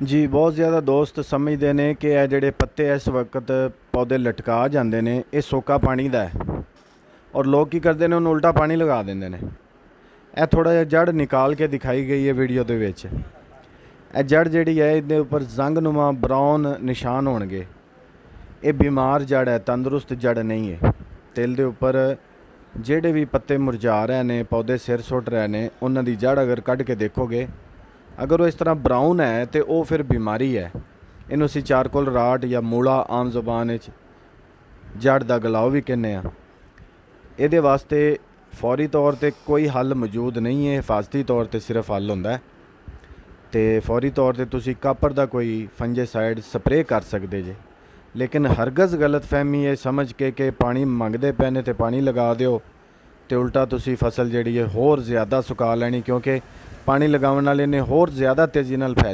ਜੀ ਬਹੁਤ ਜ਼ਿਆਦਾ ਦੋਸਤ ਸਮਝਦੇ ਨੇ ਕਿ ਇਹ ਜਿਹੜੇ ਪੱਤੇ ਇਸ ਵਕਤ ਪੌਦੇ ਲਟਕਾ ਜਾਂਦੇ ਨੇ ਇਹ ਸੋਕਾ ਪਾਣੀ ਦਾ ਹੈ ਔਰ ਲੋਕ ਕੀ ਕਰਦੇ ਨੇ ਉਹਨੂੰ ਉਲਟਾ ਪਾਣੀ ਲਗਾ ਦਿੰਦੇ ਨੇ। ਇਹ ਥੋੜ੍ਹਾ ਜਿਹਾ ਜੜ ਨਿਕਾਲ ਕੇ ਦਿਖਾਈ ਗਈ ਹੈ ਵੀਡੀਓ ਦੇ ਵਿੱਚ। ਇਹ ਜੜ ਜਿਹੜੀ ਹੈ ਇਹਦੇ ਉੱਪਰ ਜ਼ੰਗਨੁਮਾ ਬਰਾਊਨ ਨਿਸ਼ਾਨ ਹੋਣਗੇ। ਇਹ ਬਿਮਾਰ ਜੜ ਹੈ, ਤੰਦਰੁਸਤ ਜੜ ਨਹੀਂ ਹੈ। ਤਿਲ ਦੇ ਉੱਪਰ ਜਿਹੜੇ ਵੀ ਪੱਤੇ ਮੁਰਝਾ ਰਹੇ ਨੇ, ਪੌਦੇ ਸਿਰ ਸੁੱਟ ਰਹੇ ਨੇ, ਉਹਨਾਂ ਦੀ ਜੜ ਅਗਰ ਕੱਢ ਕੇ ਦੇਖੋਗੇ, ਅਗਰ ਉਹ ਇਸ ਤਰ੍ਹਾਂ ਬਰਾਊਨ ਹੈ ਤੇ ਉਹ ਫਿਰ ਬਿਮਾਰੀ ਹੈ। ਇਹਨੂੰ ਅਸੀਂ ਚਾਰਕੋਲ ਰਾਟ ਜਾਂ ਮੂਲਾ ਆਮ ਜ਼ੁਬਾਨ ਵਿੱਚ ਜੜ ਦਾ ਗਲਾਓ ਵੀ ਕਹਿੰਦੇ ਹਾਂ। ਇਹਦੇ ਵਾਸਤੇ ਫੌਰੀ ਤੌਰ 'ਤੇ ਕੋਈ ਹੱਲ ਮੌਜੂਦ ਨਹੀਂ ਹੈ, ਹਿਫਾਜ਼ਤੀ ਤੌਰ 'ਤੇ ਸਿਰਫ ਹੱਲ ਹੁੰਦਾ ਤੇ ਫੌਰੀ ਤੌਰ 'ਤੇ ਤੁਸੀਂ ਕਾਪਰ ਦਾ ਕੋਈ ਫੰਜੇਸਾਈਡ ਸਪਰੇਅ ਕਰ ਸਕਦੇ ਜੇ। ਲੇਕਿਨ ਹਰਗਜ਼ ਗਲਤਫਹਿਮੀ ਇਹ ਸਮਝ ਕੇ ਕਿ ਪਾਣੀ ਮੰਗਦੇ ਪਏ ਨੇ ਤੇ ਪਾਣੀ ਲਗਾ ਦਿਓ ਤੇ ਉਲਟਾ ਤੁਸੀਂ ਫਸਲ ਜਿਹੜੀ ਹੈ ਹੋਰ ਜ਼ਿਆਦਾ ਸੁਕਾ ਲੈਣੀ, ਕਿਉਂਕਿ ਪਾਣੀ ਲਗਾਉਣ ਨਾਲ ਇਹਨੇ ਹੋਰ ਜ਼ਿਆਦਾ ਤੇਜ਼ੀ ਨਾਲ ਫੈਲ